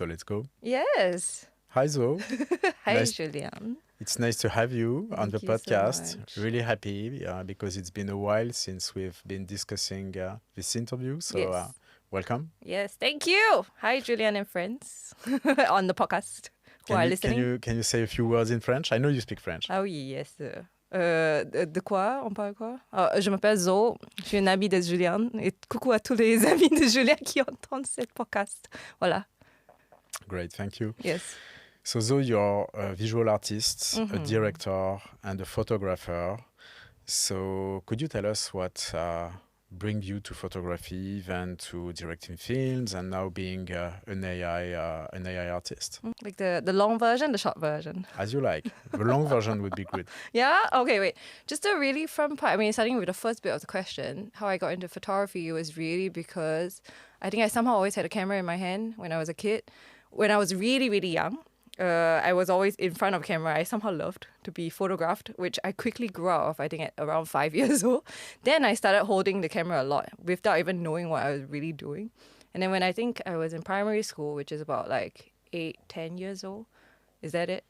so let's go. Yes. Hi, Zo. Hi, Julian. It's nice to have you on the Thank you so podcast. much. Really happy because it's been a while since we've been discussing this interview. So Yes. welcome. Yes, thank you. Hi, Julian and friends on the podcast who are listening. Can you say a few words in French? I know you speak French. Ah oui, yes. De quoi? On parle quoi? Je m'appelle Zo, je suis une amie de Julian. Et coucou à tous les amis de Julian qui entendent ce podcast. Voilà. Great, thank you. Yes. So Zo, you're a visual artist, a director, and a photographer. So could you tell us what brings you to photography, then to directing films, and now being an AI artist? Like the long version, the short version. As you like. The long version would be good. Yeah? Okay, wait. Just a really fun part. I mean, starting with the first bit of the question, how I got into photography was really because I think I somehow always had a camera in my hand when I was a kid. When I was really, really young, I was always in front of camera. I somehow loved to be photographed, which I quickly grew out of, I think at around 5 years old. Then I started holding the camera a lot without even knowing what I was really doing. And then when I think I was in primary school, which is about like 8-10 years old, is that it?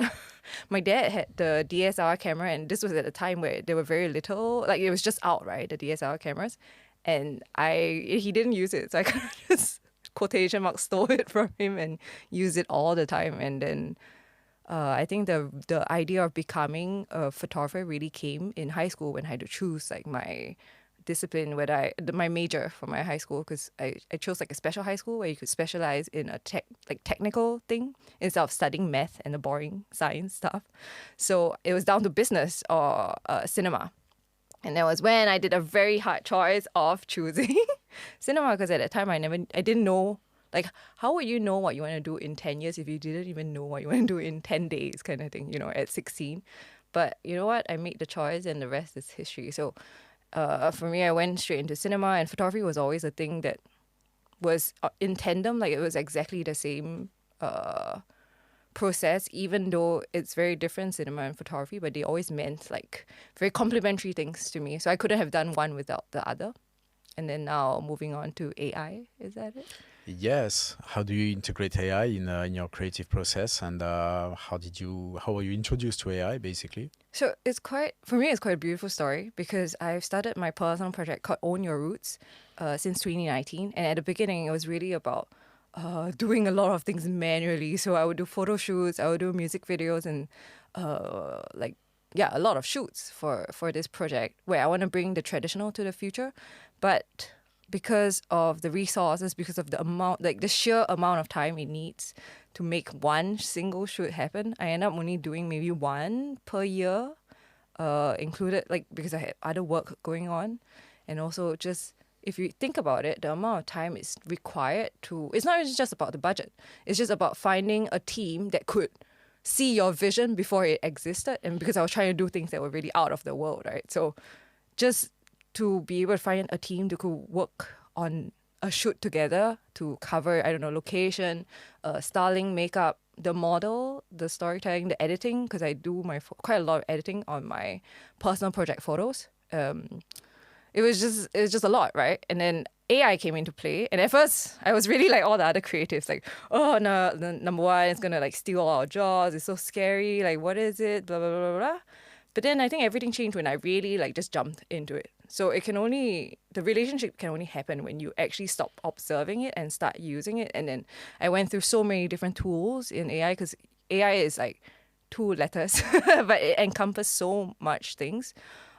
My dad had the DSLR camera, and this was at a time where they were very little, like it was just out, right, the DSLR cameras. And he didn't use it, so I kind of just quotation marks stole it from him and use it all the time. And then I think the idea of becoming a photographer really came in high school when I had to choose like my discipline, my major for my high school, because I chose like a special high school where you could specialize in a technical thing instead of studying math and the boring science stuff. So it was down to business or cinema. And that was when I did a very hard choice of choosing cinema, because at that time I didn't know, like, how would you know what you want to do in 10 years if you didn't even know what you want to do in 10 days kind of thing, at 16. But you know what? I made the choice and the rest is history. So for me, I went straight into cinema, and photography was always a thing that was in tandem. Like, it was exactly the same process, even though it's very different, cinema and photography, but they always meant like very complementary things to me. So I couldn't have done one without the other. And then now moving on to AI, is that it? Yes. How do you integrate AI in your creative process, and how were you introduced to AI basically? So for me, it's quite a beautiful story, because I've started my personal project called Own Your Roots since 2019. And at the beginning, it was really about doing a lot of things manually. So I would do photo shoots, I would do music videos, and a lot of shoots for this project where I want to bring the traditional to the future. But because of the resources, because of the amount, like the sheer amount of time it needs to make one single shoot happen, I end up only doing maybe one per year, included, like, because I had other work going on. And also just, if you think about it, the amount of time is required it's not just about the budget. It's just about finding a team that could see your vision before it existed. And because I was trying to do things that were really out of the world, right? So just to be able to find a team that could work on a shoot together to cover, I don't know, location, styling, makeup, the model, the storytelling, the editing, because I do quite a lot of editing on my personal project photos. It was just a lot, right? And then AI came into play. And at first, I was really like all the other creatives, like, oh, no, number one, it's going to like steal all our jobs. It's so scary. Like, what is it? Blah, blah, blah, blah. But then I think everything changed when I really like just jumped into it. So the relationship can only happen when you actually stop observing it and start using it. And then I went through so many different tools in AI, because AI is like 2 letters, but it encompasses so much things.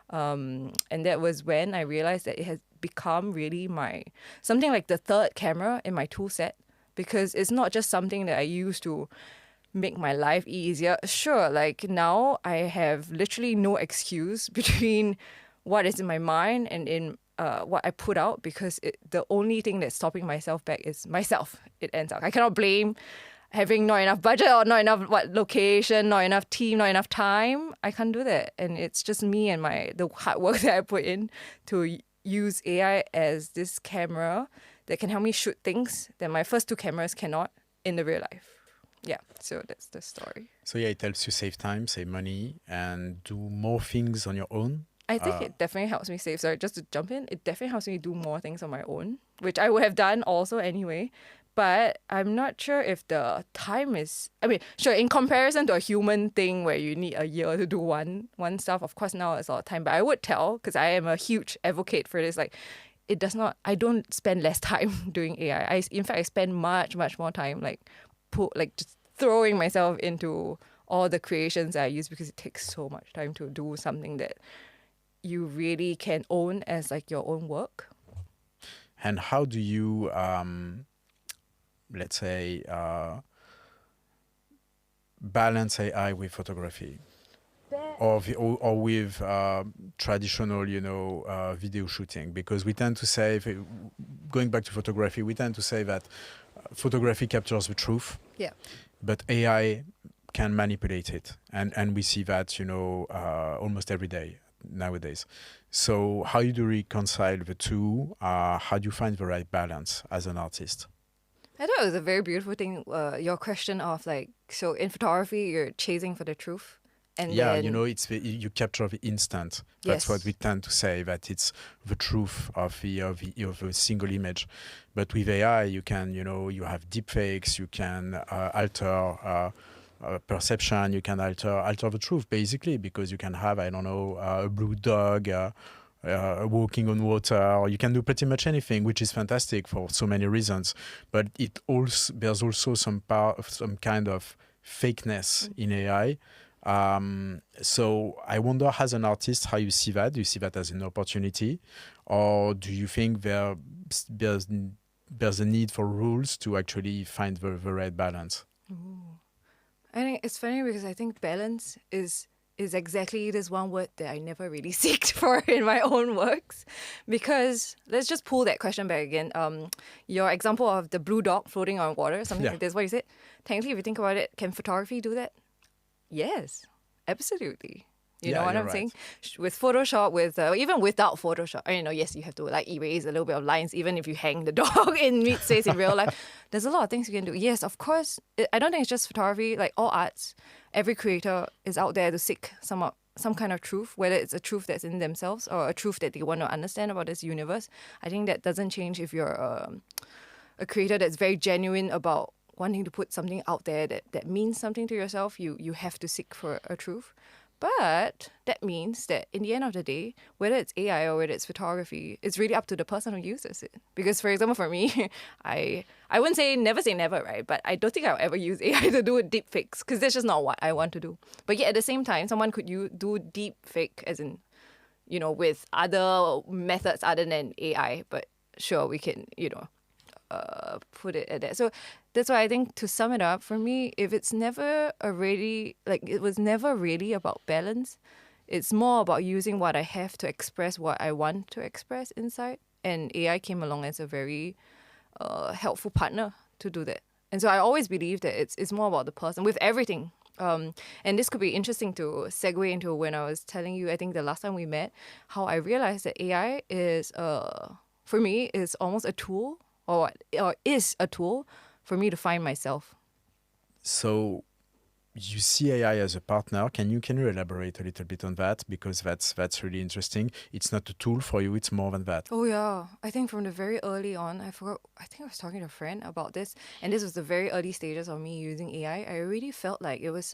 And that was when I realized that it has become really something like the third camera in my tool set, because it's not just something that I use to make my life easier. Sure, like now I have literally no excuse between what is in my mind and in what I put out, because the only thing that's stopping myself back is myself. It ends up. I cannot blame having not enough budget or not enough location, not enough team, not enough time. I can't do that. And it's just me and the hard work that I put in to use AI as this camera that can help me shoot things that my first 2 cameras cannot in the real life. Yeah, so that's the story. So yeah, it helps you save time, save money, and do more things on your own. I think it definitely helps me save. Sorry, just to jump in, it definitely helps me do more things on my own, which I would have done also anyway. But I'm not sure if the time is, I mean, sure, in comparison to a human thing where you need a year to do one stuff, of course now it's a lot of time. But I would tell, because I am a huge advocate for this, like, it does not, I don't spend less time doing AI. In fact, I spend much, much more time, like just throwing myself into all the creations that I use, because it takes so much time to do something that you really can own as like your own work. And how do you, let's say, balance AI with photography? Or with traditional, video shooting? Because we tend to say, going back to photography, we tend to say that photography captures the truth, Yeah. but AI can manipulate it, and we see that almost every day nowadays. So how do you reconcile the two? How do you find the right balance as an artist? I thought it was a very beautiful thing. Your question of like, so in photography, you're chasing for the truth. And yeah, then, it's you capture the instant. That's yes. what we tend to say, that it's the truth of a single image. But with AI, you can, you have deepfakes, you can alter perception, you can alter the truth, basically, because you can have, I don't know, a blue dog walking on water, or you can do pretty much anything, which is fantastic for so many reasons. But there's also some kind of fakeness in AI. So I wonder, as an artist, how you see that. Do you see that as an opportunity, or do you think there's a need for rules to actually find the right balance? Ooh. I think it's funny because I think balance is exactly this one word that I never really seeked for in my own works. Because let's just pull that question back again. Your example of the blue dog floating on water, something like this, what you said. Technically, if you think about it, can photography do that? Yes, absolutely. You know what I'm saying? With Photoshop, even without Photoshop, yes, you have to like erase a little bit of lines, even if you hang the dog in mid-space in real life. There's a lot of things you can do. Yes, of course. I don't think it's just photography. Like all arts, every creator is out there to seek some kind of truth, whether it's a truth that's in themselves or a truth that they want to understand about this universe. I think that doesn't change if you're a creator that's very genuine about wanting to put something out there that means something to yourself. You have to seek for a truth. But that means that in the end of the day, whether it's AI or whether it's photography, it's really up to the person who uses it. Because, for example, for me, I wouldn't say never, right? But I don't think I'll ever use AI to do deep fakes, because that's just not what I want to do. But yet at the same time, someone could do deep fake, as in, with other methods other than AI. But sure, we can, put it at that. So that's why I think, to sum it up, for me, if it's never it was never really about balance. It's more about using what I have to express what I want to express inside. And AI came along as a very helpful partner to do that. And so I always believe that it's more about the person with everything. And this could be interesting to segue into when I was telling you, I think the last time we met, how I realized that AI is, for me, is almost a tool, or is a tool for me to find myself. So you see AI as a partner. Can you elaborate a little bit on that? Because that's really interesting. It's not a tool for you, it's more than that. Oh yeah. I think from the very early on, I think I was talking to a friend about this, and this was the very early stages of me using AI. I really felt like it was,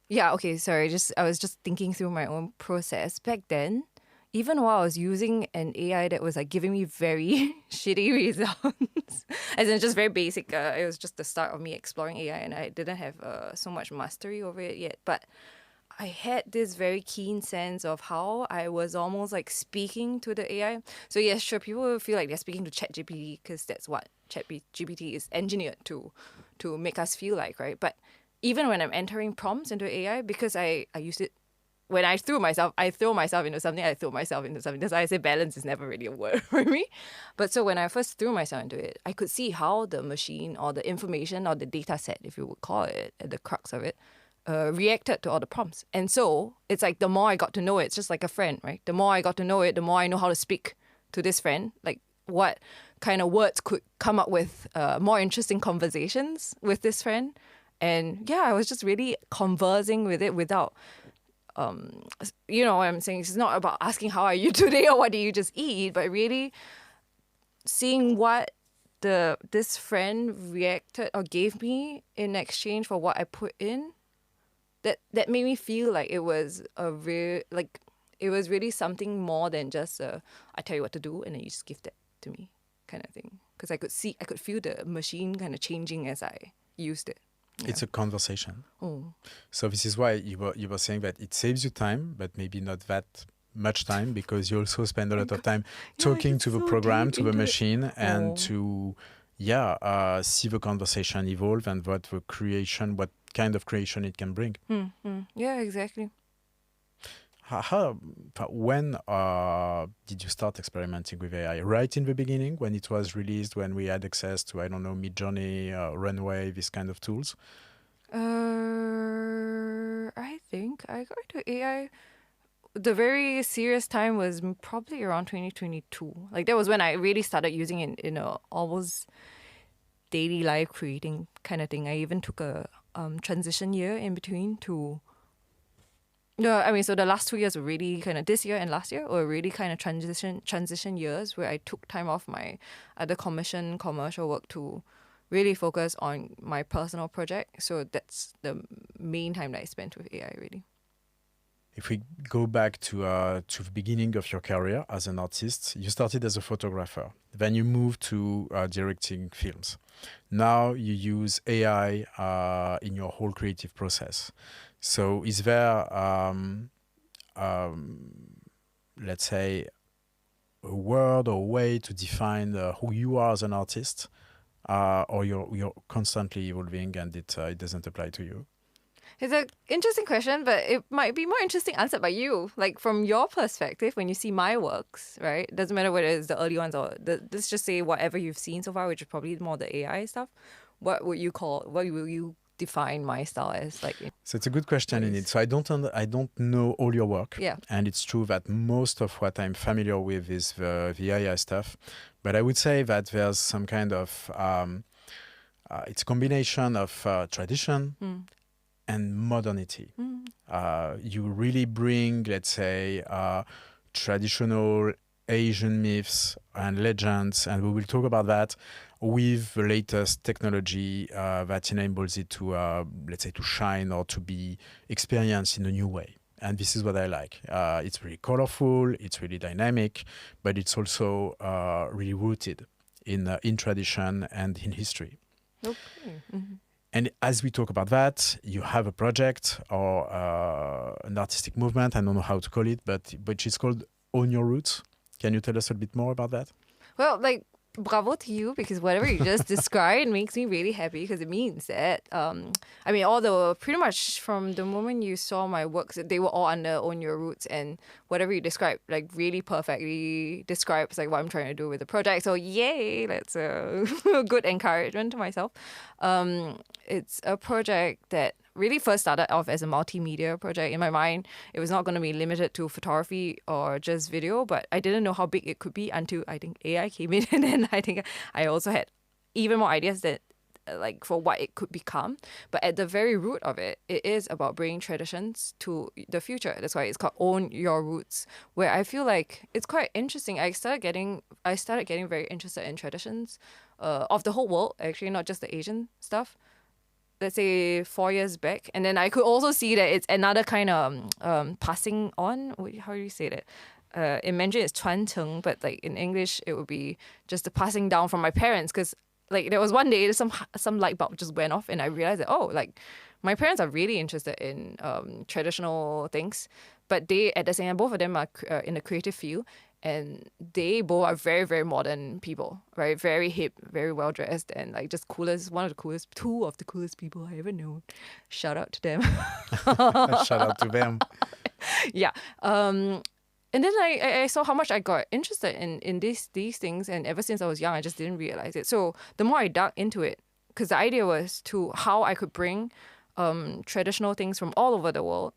I was just thinking through my own process. Back then, even while I was using an AI that was like giving me very shitty results, as in just very basic, it was just the start of me exploring AI, and I didn't have so much mastery over it yet. But I had this very keen sense of how I was almost like speaking to the AI. So yes, sure, people will feel like they're speaking to ChatGPT because that's what ChatGPT is engineered to make us feel like, right? But even when I'm entering prompts into AI, because I used it, when I throw myself into something, That's why I say balance is never really a word for me. But so when I first threw myself into it, I could see how the machine, or the information, or the data set, if you would call it, at the crux of it, reacted to all the prompts. And so it's like the more I got to know it, it's just like a friend, right? The more I got to know it, the more I know how to speak to this friend, like what kind of words could come up with more interesting conversations with this friend. And I was just really conversing with it without... you know what I'm saying? It's not about asking how are you today or what did you just eat, but really seeing what this friend reacted or gave me in exchange for what I put in, that made me feel like it was it was really something more than just I tell you what to do and then you just give that to me kind of thing. Because I could feel the machine kind of changing as I used it. Yeah. It's a conversation. Oh. So this is why you were saying that it saves you time, but maybe not that much time, because you also spend a lot of time talking to the program, to the machine, and to see the conversation evolve and what kind of creation it can bring. Yeah, exactly. When did you start experimenting with AI? Right in the beginning, when it was released, when we had access to, I don't know, Midjourney, Runway, these kind of tools? I think I got into AI. The very serious time was probably around 2022. Like that was when I really started using it in a almost daily life creating kind of thing. I even took a transition year in between to. No, I mean, so the last 2 years were really kind of, this year and last year were really kind of transition years where I took time off my other commercial work to really focus on my personal project. So that's the main time that I spent with AI, really. If we go back to the beginning of your career as an artist, you started as a photographer. Then you moved to directing films. Now you use AI in your whole creative process. So is there, let's say, a word or way to define who you are as an artist, or you're constantly evolving and it doesn't apply to you? It's an interesting question, but it might be more interesting answered by you. Like from your perspective, when you see my works, right? It doesn't matter whether it's the early ones or let's just say whatever you've seen so far, which is probably more the AI stuff. What will you define my style as? Like, so it's a good question in it. So I don't know all your work. Yeah. And it's true that most of what I'm familiar with is the AI stuff. But I would say that there's some kind of it's a combination of tradition and modernity. You really bring, let's say, traditional Asian myths and legends, and we will talk about that, with the latest technology that enables it to, let's say, to shine or to be experienced in a new way. And this is what I like. It's really colorful, it's really dynamic, but it's also really rooted in tradition and in history. Okay. Mm-hmm. And as we talk about that, you have a project or an artistic movement, I don't know how to call it, but it's called Own Your Roots. Can you tell us a bit more about that? Well, like, bravo to you, because whatever you just described makes me really happy, because it means that, I mean, pretty much from the moment you saw my works, they were all under Own Your Roots, and whatever you described, like, really perfectly describes, like, what I'm trying to do with the project. So, yay, that's a good encouragement to myself. It's a project that really first started off as a multimedia project. In my mind, it was not going to be limited to photography or just video, but I didn't know how big it could be until I think AI came in, and then I think I also had even more ideas that like for what it could become. But at the very root of it, it is about bringing traditions to the future. That's why it's called Own Your Roots, where I feel like it's quite interesting. I started getting very interested in traditions of the whole world, actually, not just the Asian stuff. Let's say 4 years back, and then I could also see that it's another kind of passing on. How do you say that? In Mandarin it's 传承, but like in English it would be just the passing down from my parents. Because like there was one day some light bulb just went off, and I realized that like my parents are really interested in traditional things, but they at the same time, both of them are in the creative field. And they both are very, very modern people, right? Very hip, very well dressed, and like just two of the coolest people I ever known. Shout out to them. Shout out to them. Yeah. And then I saw how much I got interested in these things, and ever since I was young, I just didn't realize it. So the more I dug into it, because the idea was to how I could bring traditional things from all over the world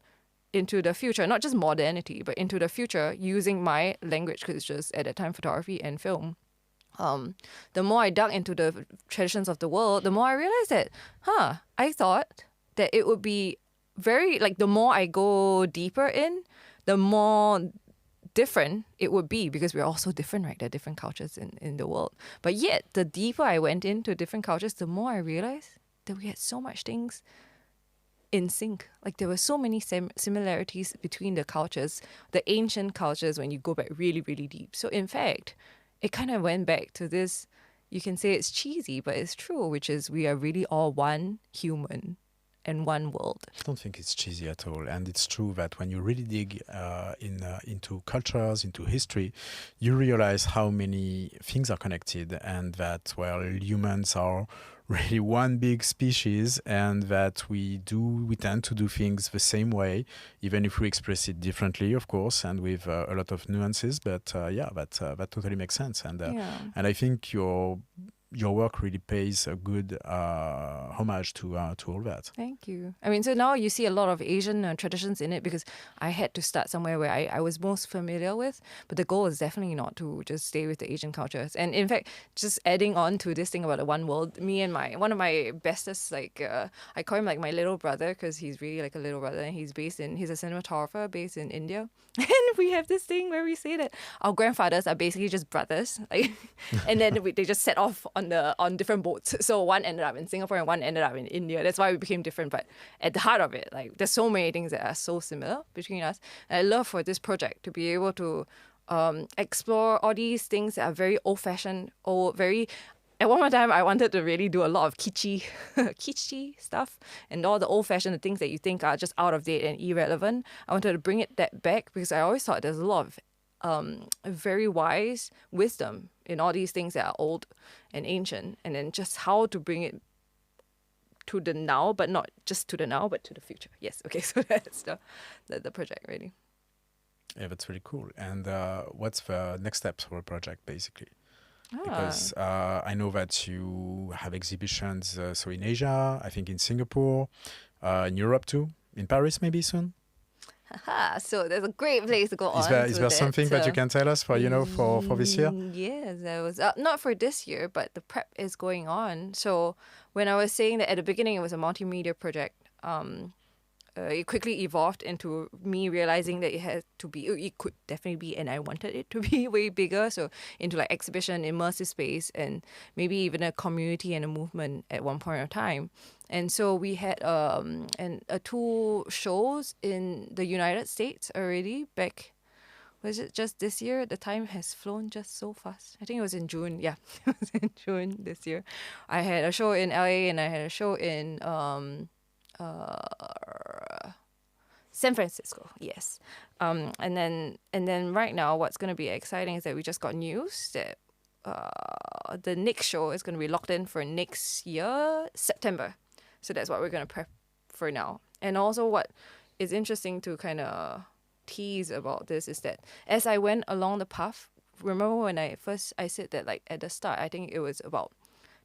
into the future, not just modernity, but into the future using my language, because it's just at that time photography and film. The more I dug into the traditions of the world, the more I realized that, I thought that it would be very, like, the more I go deeper in, the more different it would be, because we're all so different, right? There are different cultures in the world. But yet, the deeper I went into different cultures, the more I realized that we had so much things in sync. Like there were so many similarities between the cultures, the ancient cultures, when you go back really, really deep. So in fact, it kind of went back to this, you can say it's cheesy, but it's true, which is we are really all one human and one world. I don't think it's cheesy at all. And it's true that when you really dig into cultures, into history, you realize how many things are connected, and that, well, humans are really one big species, and that we tend to do things the same way, even if we express it differently, of course, and with a lot of nuances. But that totally makes sense. And and I think your work really pays a good homage to all that. Thank you. I mean, so now you see a lot of Asian traditions in it, because I had to start somewhere where I was most familiar with. But the goal is definitely not to just stay with the Asian cultures. And in fact, just adding on to this thing about the one world, me and one of my bestest, I call him like my little brother, because he's really like a little brother, and he's a cinematographer based in India. And we have this thing where we say that our grandfathers are basically just brothers, like, and then they just set off on different boats. So one ended up in Singapore and one ended up in India. That's why we became different. But at the heart of it, like, there's so many things that are so similar between us. And I love for this project to be able to explore all these things that are very old-fashioned, At one time, I wanted to really do a lot of kitschy stuff, and all the old-fashioned things that you think are just out of date and irrelevant. I wanted to bring that back, because I always thought there's a lot of very wise wisdom in all these things that are old and ancient, and then just how to bring it to the now, but not just to the now, but to the future. Yes, okay, so that's the project, really. Yeah, that's really cool. And what's the next steps for a project, basically? Because I know that you have exhibitions so in Asia, I think in Singapore, in Europe too, in Paris maybe soon. So there's a great place to go on. Is there something that you can tell us for this year? Yes, there was not for this year, but the prep is going on. So when I was saying that at the beginning it was a multimedia project, it quickly evolved into me realizing that it could definitely be, and I wanted it to be way bigger. So into like exhibition, immersive space, and maybe even a community and a movement at one point of time. And so we had 2 shows in the United States already back. Was it just this year? The time has flown just so fast. I think it was in June. Yeah, it was in June this year. I had a show in LA and I had a show in San Francisco, yes. And then right now, what's going to be exciting is that we just got news that the next show is going to be locked in for next year, September. So that's what we're going to prep for now. And also what is interesting to kind of tease about this is that as I went along the path, remember when I said that, like, at the start, I think it was about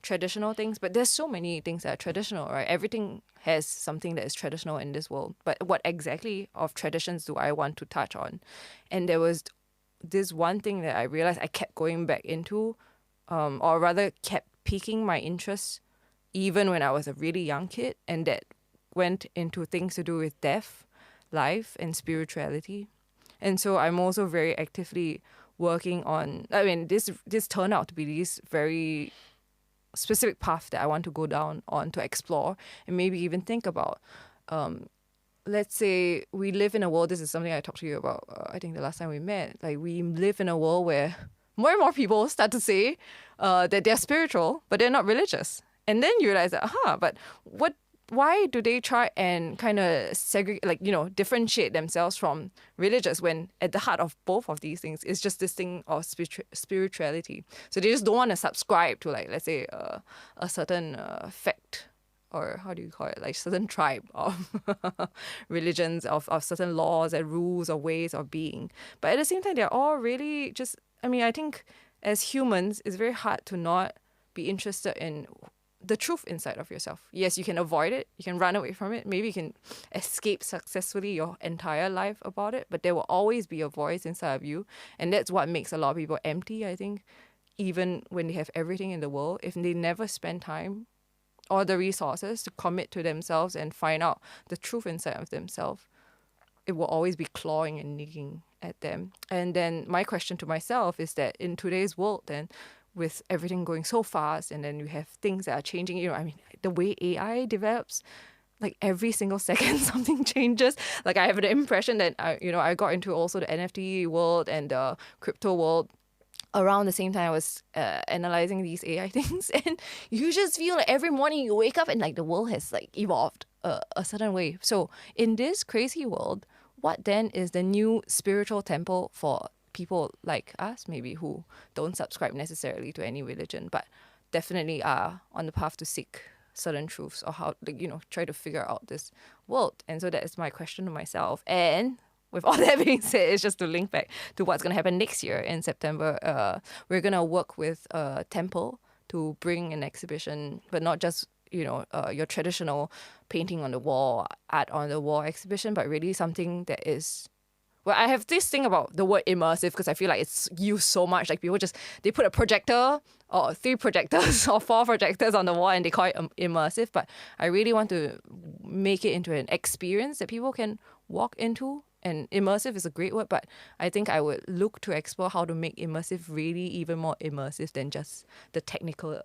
traditional things, but there's so many things that are traditional, right? Everything has something that is traditional in this world. But what exactly of traditions do I want to touch on? And there was this one thing that I realized I kept going back into, or rather kept piquing my interest even when I was a really young kid, and that went into things to do with death, life, and spirituality. And so I'm also very actively working on, this turned out to be this very specific path that I want to go down on to explore and maybe even think about. Let's say we live in a world, this is something I talked to you about, I think the last time we met, like we live in a world where more and more people start to say that they're spiritual, but they're not religious. And then you realize that, but why do they try and kind of segregate, differentiate themselves from religious, when at the heart of both of these things is just this thing of spirituality? So they just don't want to subscribe to, like, let's say a certain fact, or how do you call it, like certain tribe of religions, of certain laws and rules or ways of being. But at the same time, they're all really just, I think as humans, it's very hard to not be interested in the truth inside of yourself. Yes, you can avoid it, you can run away from it, maybe you can escape successfully your entire life about it, but there will always be a voice inside of you, and that's what makes a lot of people empty, I think, even when they have everything in the world. If they never spend time or the resources to commit to themselves and find out the truth inside of themselves, it will always be clawing and nigging at them. And then my question to myself is that in today's world, then with everything going so fast, and then you have things that are changing, I mean, the way AI develops, like every single second something changes. Like I have the impression that I got into also the NFT world and the crypto world around the same time I was analyzing these AI things, and you just feel like every morning you wake up and like the world has like evolved a certain way. So in this crazy world, what then is the new spiritual temple for people like us, maybe who don't subscribe necessarily to any religion, but definitely are on the path to seek certain truths or how, try to figure out this world? And so that is my question to myself. And with all that being said, it's just to link back to what's going to happen next year in September. We're going to work with a temple to bring an exhibition, but not just your traditional painting on the wall, art on the wall exhibition, but really something that is, well, I have this thing about the word immersive because I feel like it's used so much. Like people they put a projector or 3 projectors or 4 projectors on the wall and they call it immersive. But I really want to make it into an experience that people can walk into. And immersive is a great word, but I think I would look to explore how to make immersive really even more immersive than just the technical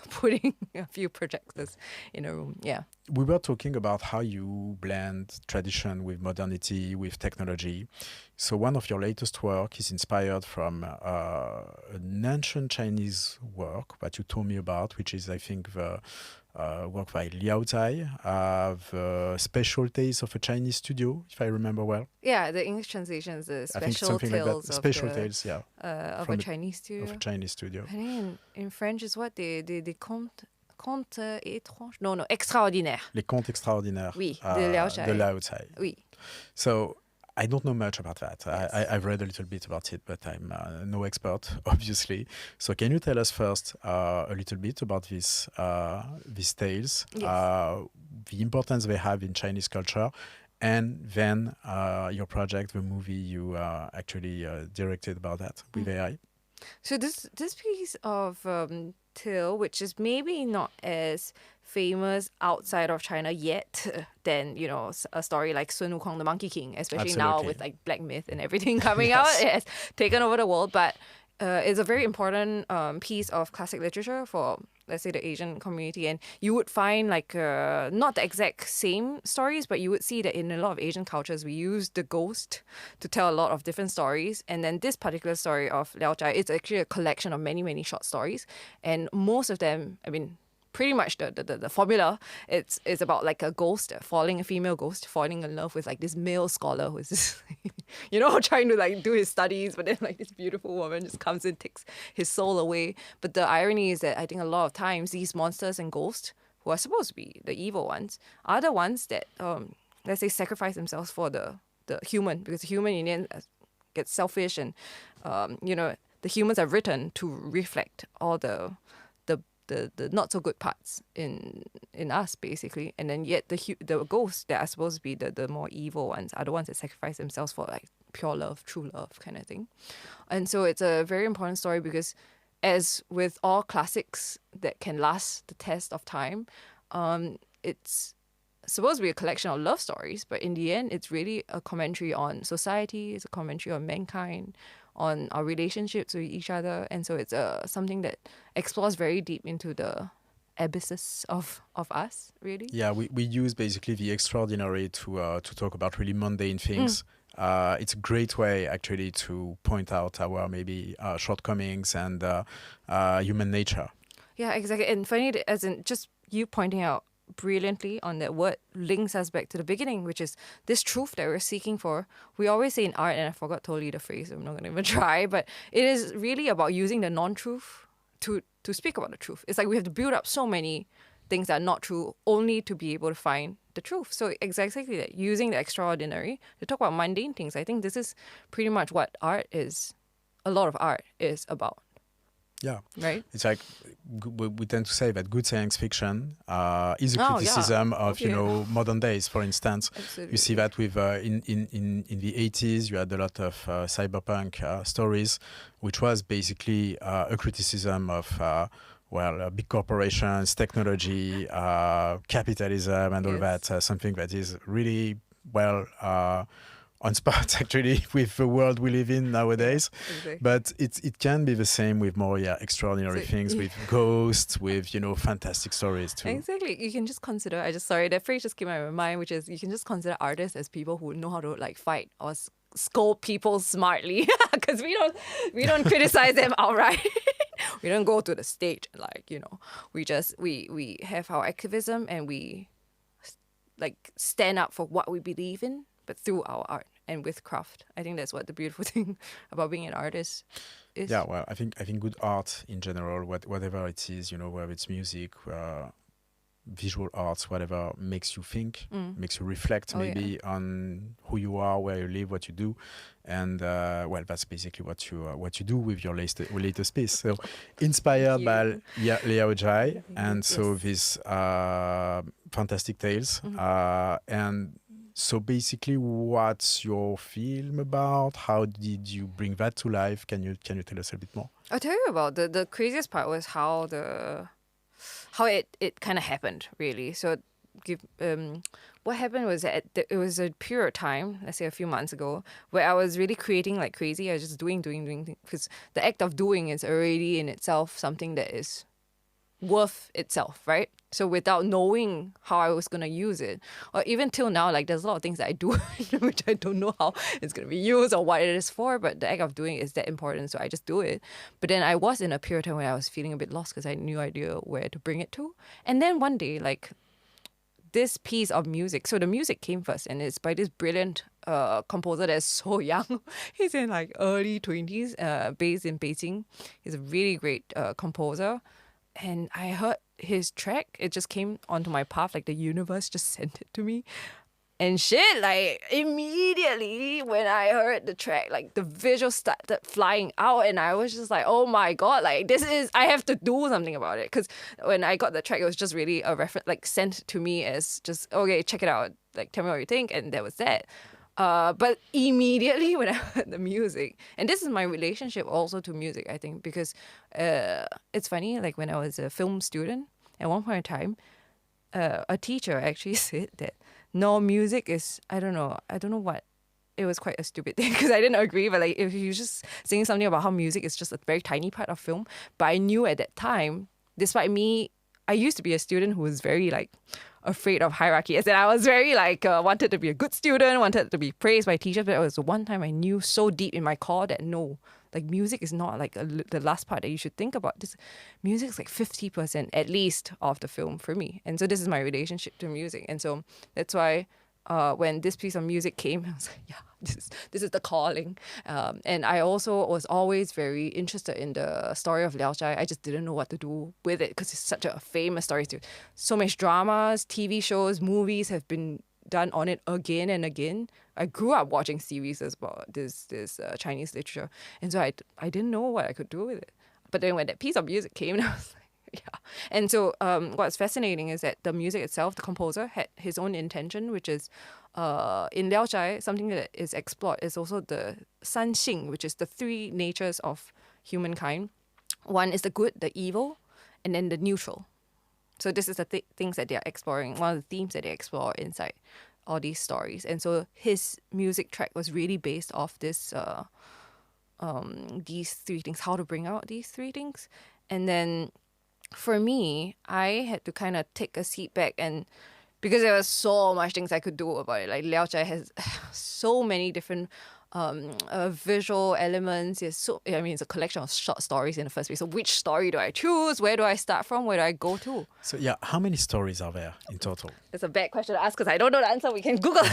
putting a few projectors in a room. Yeah. We were talking about how you blend tradition with modernity, with technology. So one of your latest work is inspired from an ancient Chinese work that you told me about, which is, I think, the work by Liao Zhai, the Special Tales of a Chinese Studio, if I remember well. Yeah, the English translation is the Special Tales of a Chinese studio. Of a Chinese studio. I think in French is what? Des contes étranges? No, extraordinaires. Les contes extraordinaires. Oui, de Liao Zhai. De Liao Zhai. Oui. So I don't know much about that. Yes. I've read a little bit about it, but I'm no expert, obviously. So can you tell us first a little bit about these tales, yes. The importance they have in Chinese culture, and then your project, the movie you actually directed about that with AI? So this piece of tale, which is maybe not as famous outside of China yet than, a story like Sun Wukong, the Monkey King, especially Absolutely. now with like Black Myth and everything coming out. It has taken over the world, but it's a very important piece of classic literature for, let's say, the Asian community. And you would find like not the exact same stories, but you would see that in a lot of Asian cultures, we use the ghost to tell a lot of different stories. And then this particular story of Liao Zhai, it's actually a collection of many, many short stories. And most of them, I mean, pretty much the formula, it's about like a female ghost falling in love with like this male scholar who's just, trying to like do his studies, but then like this beautiful woman just comes and takes his soul away. But the irony is that I think a lot of times these monsters and ghosts, who are supposed to be the evil ones, are the ones that, let's say, sacrifice themselves for the human, because the human in the end gets selfish, and, the humans are written to reflect all the not so good parts in us, basically, and then yet the ghosts that are supposed to be the more evil ones are the ones that sacrifice themselves for like pure love, true love kind of thing. And so it's a very important story because, as with all classics that can last the test of time, it's supposed to be a collection of love stories, but in the end, it's really a commentary on society. It's a commentary on mankind, on our relationships with each other. And so it's something that explores very deep into the abysses of us, really. Yeah, we use basically the extraordinary to talk about really mundane things. It's a great way, actually, to point out our maybe shortcomings and human nature. Yeah, exactly. And funny, as in just you pointing out brilliantly on that word links us back to the beginning, which is this truth that we're seeking for. We always say in art, and I forgot totally the phrase, I'm not going to even try, but it is really about using the non-truth to speak about the truth. It's like we have to build up so many things that are not true only to be able to find the truth. So exactly that, using the extraordinary to talk about mundane things. I think this is pretty much what a lot of art is about. Yeah. Right? It's like we tend to say that good science fiction is a criticism of, modern days, for instance. Absolutely. You see that with in the 80s, you had a lot of cyberpunk stories, which was basically a criticism of, big corporations, technology, capitalism, and all that. Something that is really on spot actually with the world we live in nowadays. Exactly. But it can be the same with more extraordinary things, with ghosts, with fantastic stories too. Exactly. You can just consider, sorry, that phrase just came out of my mind, which is you can just consider artists as people who know how to like fight or scold people smartly, because we don't criticize them outright. We don't go to the stage we have our activism and we like stand up for what we believe in, but through our art and with craft. I think that's what the beautiful thing about being an artist is. Yeah, well, I think good art in general, whatever it is, whether it's music, visual arts, whatever makes you think, makes you reflect maybe on who you are, where you live, what you do, and well, that's basically what you do with your latest piece. So inspired by Liao Zhai, and so these fantastic tales, and so basically, what's your film about? How did you bring that to life? Can you tell us a bit more? I'll tell you about the craziest part was how it kind of happened, really. So what happened was that it was a period of time, let's say a few months ago, where I was really creating like crazy. I was just doing things, because the act of doing is already in itself something that is worth itself, right? So without knowing how I was going to use it, or even till now, like there's a lot of things that I do which I don't know how it's going to be used or what it is for, but the act of doing is that important, so I just do it. But then I was in a period of time where I was feeling a bit lost because I had no idea where to bring it to. And then one day, like this piece of music, so the music came first, and it's by this brilliant composer that's so young. He's in like early 20s, based in Beijing. He's a really great composer. And I heard his track, it just came onto my path, like the universe just sent it to me. And shit, like immediately when I heard the track, like the visual started flying out, and I was just like, oh my God, like I have to do something about it. Because when I got the track, it was just really a reference, like sent to me as just, okay, check it out, like tell me what you think, and that was that. But immediately when I heard the music, and this is my relationship also to music, I think, because it's funny, like when I was a film student, at one point in time, a teacher actually said that, no, music is, I don't know what, it was quite a stupid thing because I didn't agree, but like if you just saying something about how music is just a very tiny part of film, but I knew at that time, despite me, I used to be a student who was very like afraid of hierarchy. As in, I was very like wanted to be a good student, wanted to be praised by teachers. But it was the one time I knew so deep in my core that no, like music is not like the last part that you should think about. This music is like 50% at least of the film for me. And so this is my relationship to music. And so that's why when this piece of music came, I was like, yeah, this is the calling. And I also was always very interested in the story of Liao Zhai. I just didn't know what to do with it because it's such a famous story. So much dramas, TV shows, movies have been done on it again and again. I grew up watching series about this Chinese literature. And so I didn't know what I could do with it. But then when that piece of music came, I was like, yeah. And so what's fascinating is that the music itself, the composer had his own intention, which is in Liao Zhai, something that is explored is also the san xing, which is the three natures of humankind. One is the good, the evil, and then the neutral. So this is the things that they are exploring, one of the themes that they explore inside all these stories. And so his music track was really based off this these three things, how to bring out these three things. And then for me, I had to kind of take a seat back, and because there was so much things I could do about it. Like Liao Zhai has so many different visual elements. It's a collection of short stories in the first place. So which story do I choose? Where do I start from? Where do I go to? So yeah, how many stories are there in total? It's a bad question to ask because I don't know the answer. We can Google.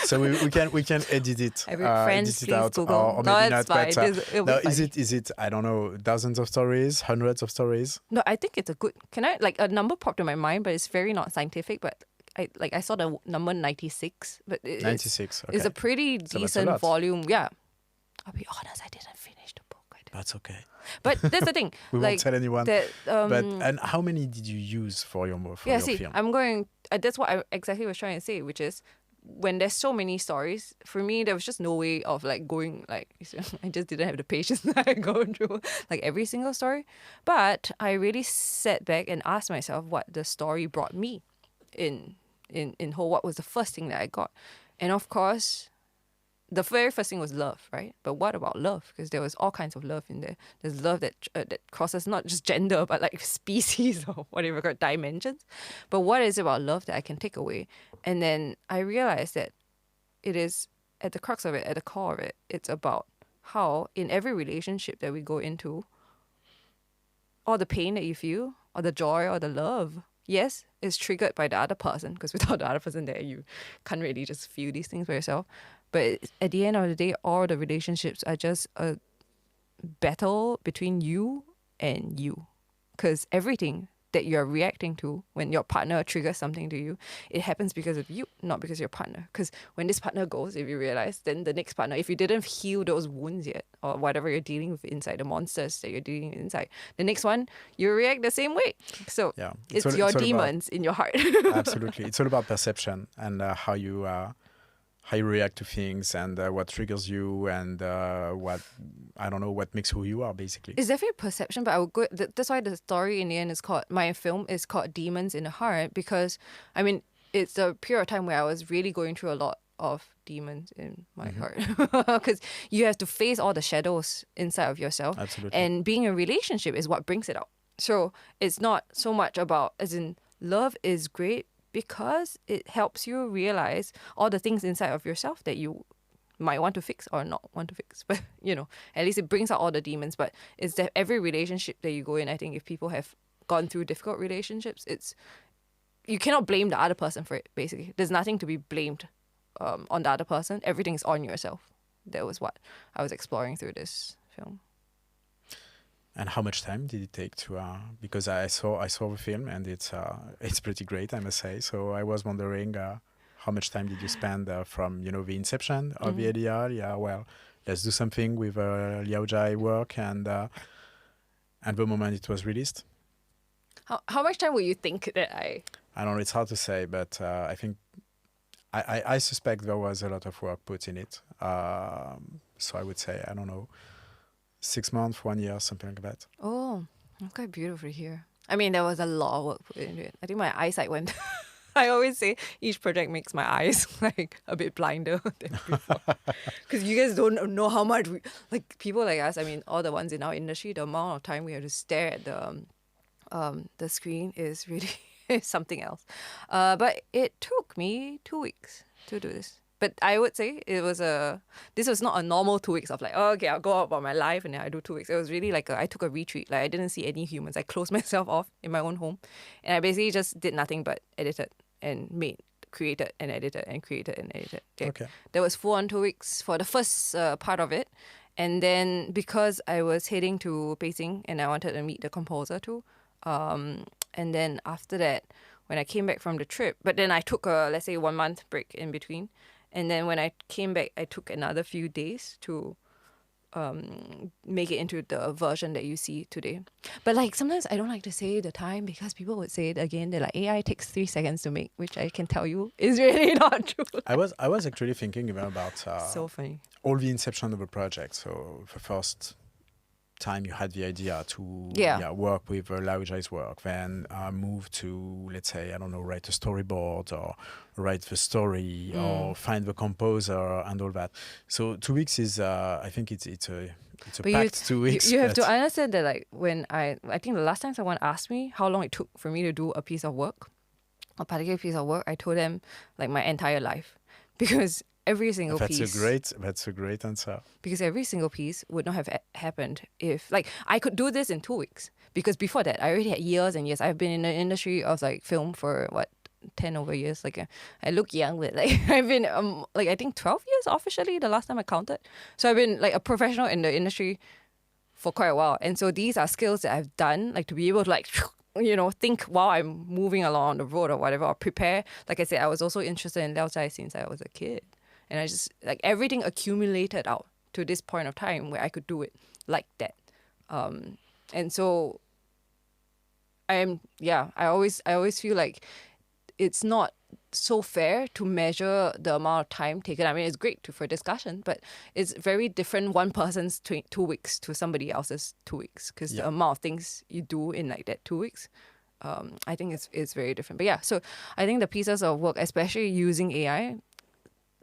So we can edit it. Friends, edit it please out, Google. or No, maybe it's not. fine. But no, is it I don't know, dozens of stories, hundreds of stories? No, I think it's a good. Can I like a number popped in my mind, but it's very not scientific. But I saw the number 96, but 96. Okay. It's a pretty decent volume. Yeah, I'll be honest, I didn't finish the book. That's okay. But that's the thing. We won't tell anyone. That, and how many did you use for your film? I'm going. That's what I exactly was trying to say, which is when there's so many stories, for me there was just no way of like going like I just didn't have the patience to go through like every single story. But I really sat back and asked myself what the story brought me in whole. What was the first thing that I got? And of course, the very first thing was love, right? But what about love? Because there was all kinds of love in there. There's love that crosses not just gender, but like species or whatever, got dimensions. But what is it about love that I can take away? And then I realized that it is at the crux of it, at the core of it, it's about how in every relationship that we go into, all the pain that you feel, or the joy, or the love, yes, is triggered by the other person, because without the other person there, you can't really just feel these things by yourself. But at the end of the day, all the relationships are just a battle between you and you. Because everything that you're reacting to when your partner triggers something to you, it happens because of you, not because of your partner. Because when this partner goes, if you realize, then the next partner, if you didn't heal those wounds yet, or whatever you're dealing with inside, the monsters that you're dealing with inside, the next one, you react the same way. So Yeah, it's your demons in your heart. absolutely. It's all about perception and how you react to things and what triggers you and what, I don't know, what makes who you are, basically. It's definitely perception, but I would go. That's why the story in the end is called, my film is called Demons in the Heart, because I mean it's a period of time where I was really going through a lot of demons in my heart, because you have to face all the shadows inside of yourself. Absolutely. And being in a relationship is what brings it out. So it's not so much about, as in, love is great because it helps you realize all the things inside of yourself that you might want to fix or not want to fix. But, you know, at least it brings out all the demons. But it's that every relationship that you go in, I think if people have gone through difficult relationships, you cannot blame the other person for it, basically. There's nothing to be blamed on the other person. Everything's on yourself. That was what I was exploring through this film. And how much time did it take to? Because I saw the film and it's pretty great, I must say. So I was wondering, how much time did you spend from the inception of the idea? Yeah, well, let's do something with Liao Zhai work and the moment it was released. How much time would you think that I don't know. It's hard to say, but I think I suspect there was a lot of work put in it. So I would say, I don't know, 6 months, 1 year, something like that. Oh, it's quite beautiful here. I mean, there was a lot of work put into it. I think my eyesight went. I always say each project makes my eyes like a bit blinder than before. Because you guys don't know how much, like people like us, I mean, all the ones in our industry, the amount of time we have to stare at the screen is really something else. But it took me 2 weeks to do this. But I would say this was not a normal 2 weeks of like, oh, okay, I'll go out about my life and then I do 2 weeks. It was really like I took a retreat. Like I didn't see any humans. I closed myself off in my own home. And I basically just did nothing but edited and created and edited and created and edited. Okay. There was full on 2 weeks for the first part of it. And then because I was heading to Beijing and I wanted to meet the composer too. And then after that, when I came back from the trip, but then I took a, let's say, 1 month break in between. And then when I came back, I took another few days to make it into the version that you see today. But like sometimes I don't like to say the time because people would say it again. They're like, AI takes 3 seconds to make, which I can tell you is really not true. I was actually thinking about so funny. All the inception of a project. So the first time you had the idea to work with Liao Zhai's work, then move to, let's say, I don't know, write a storyboard or write the story or find the composer and all that. So 2 weeks is, I think it's a packed 2 weeks. You have to understand that, like, when I think the last time someone asked me how long it took for me to do a piece of work, a particular piece of work, I told them like my entire life, because every single piece. That's a great answer. Because every single piece would not have happened if, like, I could do this in 2 weeks. Because before that, I already had years and years. I've been in the industry of like film for 10 over years. Like, I look young, but like I've been like I think 12 years officially. The last time I counted. So I've been like a professional in the industry for quite a while. And so these are skills that I've done, like to be able to like, think while I'm moving along the road or whatever, or prepare. Like I said, I was also interested in Liao Zhai since I was a kid. And I just, like, everything accumulated out to this point of time where I could do it like that. And so I always feel like it's not so fair to measure the amount of time taken. I mean, it's great for discussion, but it's very different one person's 2 weeks to somebody else's 2 weeks, because the amount of things you do in like that 2 weeks, I think it's very different. But yeah, so I think the pieces of work, especially using AI,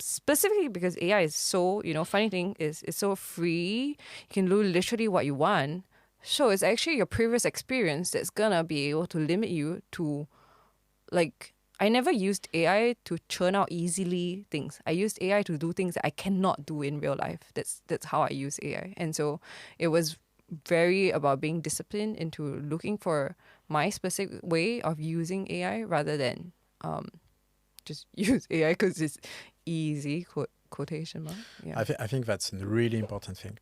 specifically because AI is so, funny thing is it's so free. You can do literally what you want. So it's actually your previous experience that's gonna be able to limit you to, like, I never used AI to churn out easily things. I used AI to do things that I cannot do in real life. That's how I use AI. And so it was very about being disciplined into looking for my specific way of using AI rather than just use AI because it's easy, quotation mark. Yeah. I think that's a really important thing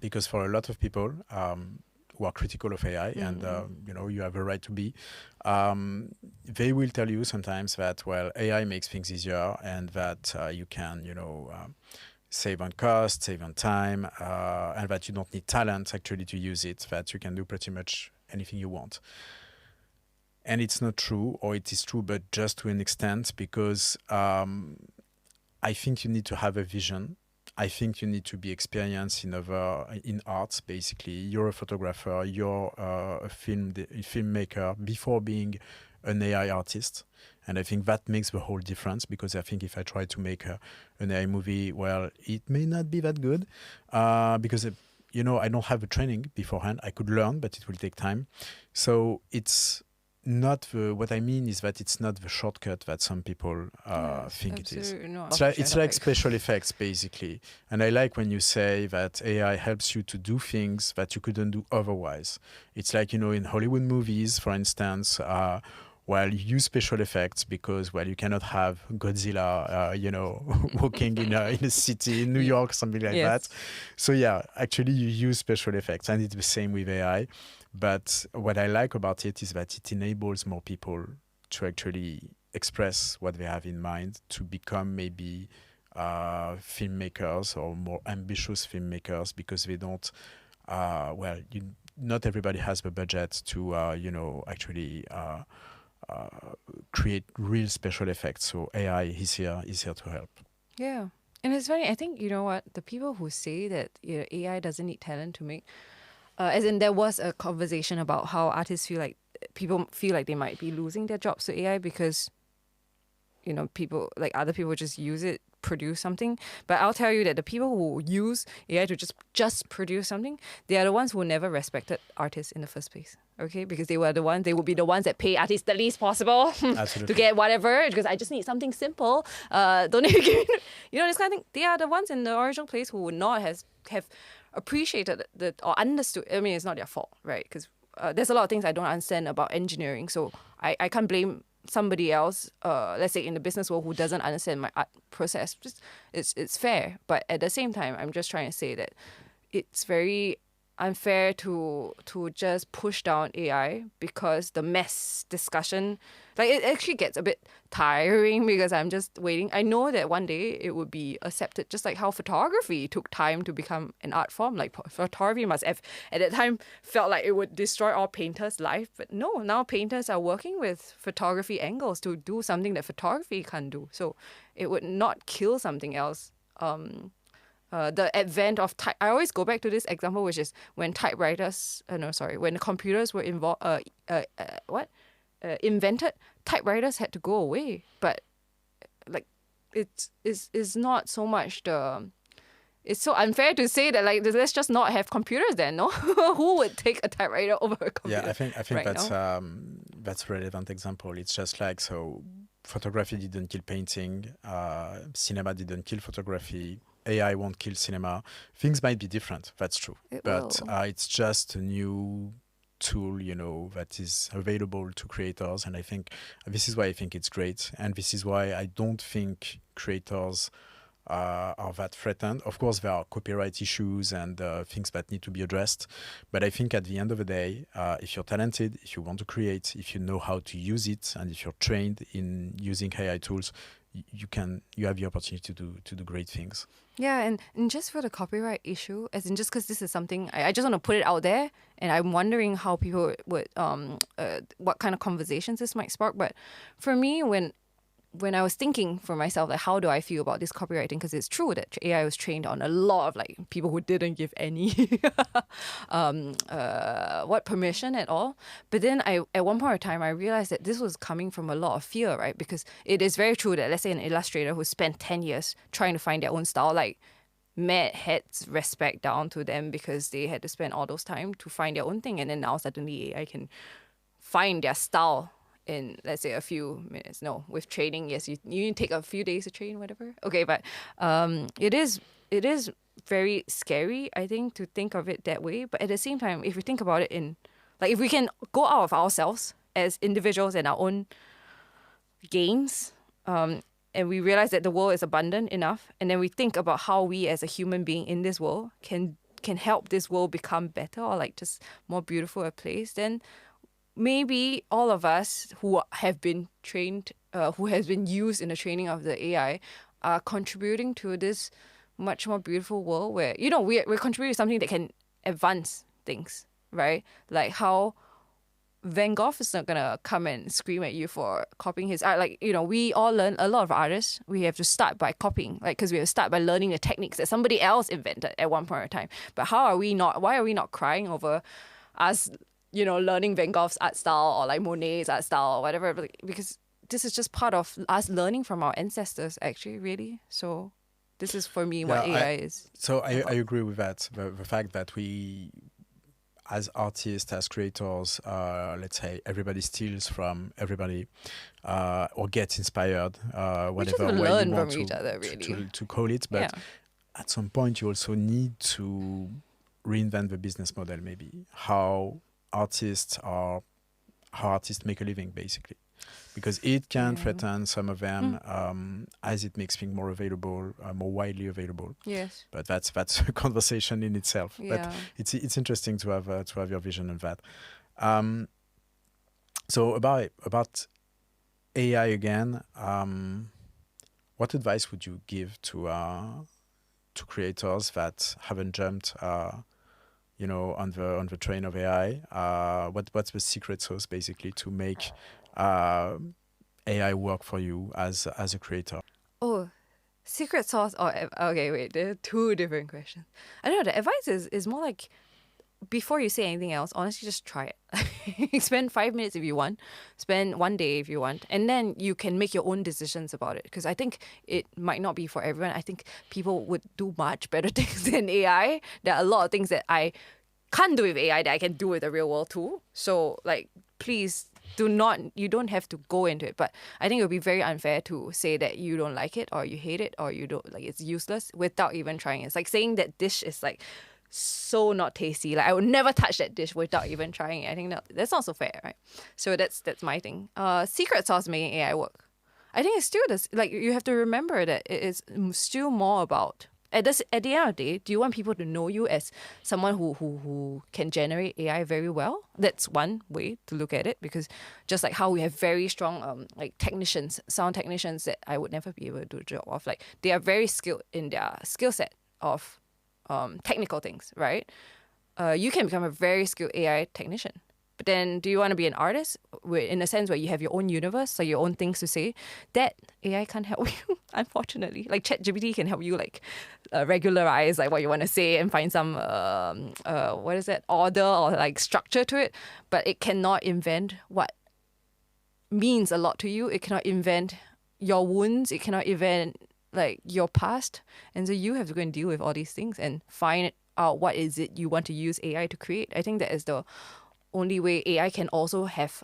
because for a lot of people who are critical of AI, and you have a right to be, they will tell you sometimes that, well, AI makes things easier and that you can, save on cost, save on time, and that you don't need talent actually to use it, that you can do pretty much anything you want. And it's not true, or it is true, but just to an extent, because I think you need to have a vision. I think you need to be experienced in arts, basically. You're a photographer, you're a filmmaker before being an AI artist. And I think that makes the whole difference, because I think if I try to make an AI movie, well, it may not be that good because, I don't have a training beforehand. I could learn, but it will take time. So it's not what I mean is that it's not the shortcut that some people think it is. It's like special effects, basically. And I like when you say that AI helps you to do things that you couldn't do otherwise. It's like, in Hollywood movies, for instance, you use special effects because, you cannot have Godzilla, walking in a city in New York, something like that. So yeah, actually you use special effects, and it's the same with AI. But what I like about it is that it enables more people to actually express what they have in mind, to become maybe filmmakers or more ambitious filmmakers, because they don't, not everybody has the budget to, actually create real special effects. So AI is here to help. Yeah. And it's funny, I think, the people who say that AI doesn't need talent to make, as in there was a conversation about how artists people feel like they might be losing their jobs to AI because, other people just use it, produce something. But I'll tell you that the people who use AI to just produce something, they are the ones who never respected artists in the first place. Okay, because they would be the ones that pay artists the least possible to get whatever, because I just need something simple. Don't even give me, this kind of thing. They are the ones in the original place who would not have appreciated or understood. I mean, it's not their fault, right? Because there's a lot of things I don't understand about engineering, so I can't blame somebody else, let's say in the business world, who doesn't understand my art process. It's fair, but at the same time, I'm just trying to say that it's very unfair to just push down AI, because the mess discussion, it actually gets a bit tiring, because I'm just waiting. I know that one day it would be accepted, just like how photography took time to become an art form. Like photography must have at that time felt like it would destroy all painters' life, but no, now painters are working with photography angles to do something that photography can't do. So it would not kill something else. The advent of type. I always go back to this example, which is when typewriters. When the computers were invented, typewriters had to go away. But it's not so much the. It's so unfair to say that let's just not have computers then. No, who would take a typewriter over a computer? Yeah, I think that's a relevant example. It's just like, so photography didn't kill painting, cinema didn't kill photography. AI won't kill cinema. Things might be different, that's true. But it's just a new tool, that is available to creators. And I think this is why I think it's great. And this is why I don't think creators are that threatened. Of course, there are copyright issues and things that need to be addressed. But I think at the end of the day, if you're talented, if you want to create, if you know how to use it, and if you're trained in using AI tools, you have the opportunity to do great things. Yeah, and just for the copyright issue, as in just because this is something, I just want to put it out there, and I'm wondering how people would, what kind of conversations this might spark. But for me, when when I was thinking for myself, like, how do I feel about this copywriting? Because it's true that AI was trained on a lot of like people who didn't give any permission at all. But then at one point in time, I realized that this was coming from a lot of fear, right? Because it is very true that, let's say, an illustrator who spent 10 years trying to find their own style, like, mad heads respect down to them because they had to spend all those time to find their own thing. And then now suddenly AI can find their style in, let's say, a few minutes. No, with training, yes, you need to take a few days to train, whatever. Okay, but it is very scary, I think, to think of it that way. But at the same time, if we think about it in, like, if we can go out of ourselves as individuals and our own gains, and we realize that the world is abundant enough, and then we think about how we as a human being in this world can help this world become better, or like just more beautiful a place, then maybe all of us who have been trained, who has been used in the training of the AI, are contributing to this much more beautiful world where, you know, we're contributing to something that can advance things, right? Like how Van Gogh is not gonna come and scream at you for copying his art. Like, you know, we all learn, a lot of artists, we have to start by copying, like, because we have to start by learning the techniques that somebody else invented at one point in time. But why are we not crying over us, you know, learning Van Gogh's art style or like Monet's art style or whatever? Because this is just part of us learning from our ancestors, actually, really. So this is, for me, what AI is. So I agree with that. The fact that we, as artists, as creators, let's say everybody steals from everybody, or gets inspired, whatever way learn you want from each other, really. to call it. But Yeah. at some point, you also need to reinvent the business model, maybe how artists make a living, basically, because it can threaten some of them as it makes things more available, more widely available. Yes. But that's a conversation in itself. Yeah. But it's interesting to have your vision on that. So about AI again, what advice would you give to creators that haven't jumped, you know, on the train of AI? What's the secret sauce, basically, to make AI work for you as a creator? Oh, secret sauce or okay, wait, there are two different questions. I don't know, the advice is more like, before you say anything else, honestly, just try it. Spend 5 minutes if you want, spend 1 day if you want, and then you can make your own decisions about it. Because I think it might not be for everyone. I think people would do much better things than AI. There are a lot of things that I can't do with AI that I can do with the real world too. So, like, please you don't have to go into it. But I think it would be very unfair to say that you don't like it or you hate it or you don't, like, it's useless without even trying it. It's like saying that dish is like so not tasty. Like, I would never touch that dish without even trying it. I think that's not so fair, right? So that's my thing. Secret sauce making AI work. I think it's still this, like, you have to remember that it is still more about, at the end of the day, do you want people to know you as someone who can generate AI very well? That's one way to look at it, because just like how we have very strong like technicians, sound technicians that I would never be able to do a job of, like, they are very skilled in their skill set of technical things, right? You can become a very skilled AI technician. But then, do you want to be an artist in a sense where you have your own universe, so your own things to say? That AI can't help you, unfortunately. Like, ChatGPT can help you, like, regularize like what you want to say and find some order or like structure to it. But it cannot invent what means a lot to you. It cannot invent your wounds. It cannot invent like your past. And so you have to go and deal with all these things and find out what is it you want to use AI to create. I think that is the only way AI can also have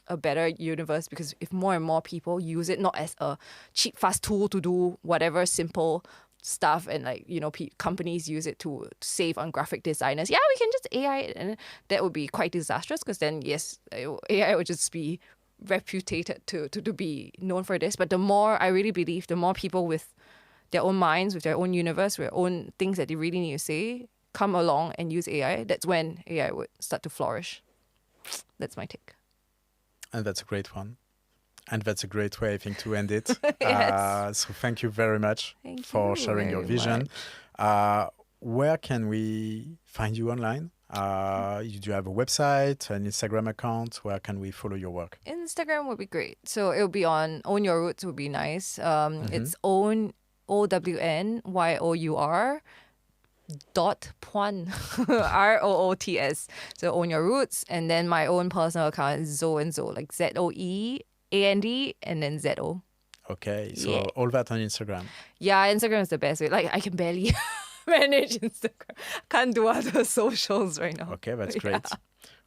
a better universe, because if more and more people use it not as a cheap, fast tool to do whatever simple stuff, and like, you know, companies use it to save on graphic designers. Yeah, we can just AI it, and that would be quite disastrous, because then, yes, AI would just be reputed to be known for this. But the more, I really believe, the more people with their own minds, with their own universe, with their own things that they really need to say, come along and use AI, that's when AI would start to flourish. That's my take. And that's a great one. And that's a great way, I think, to end it. Yes. So thank you very much Thank for you sharing your very vision. Where can we find you online? You do have a website, an Instagram account? Where can we follow your work? Instagram would be great. So it'll be on Own Your Roots would be nice. It's own OWNYOUR .puan ROOTS. So Own Your Roots, and then my own personal account is Zo and Zo, like ZOEAND and then ZO. Okay, so Yeah. all that on Instagram. Yeah, Instagram is the best way. Like I can barely manage Instagram. Can't do other socials right now. Okay, that's great.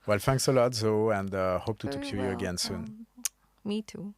Well, thanks a lot, Zo, and hope to talk to you Very again soon. Me too.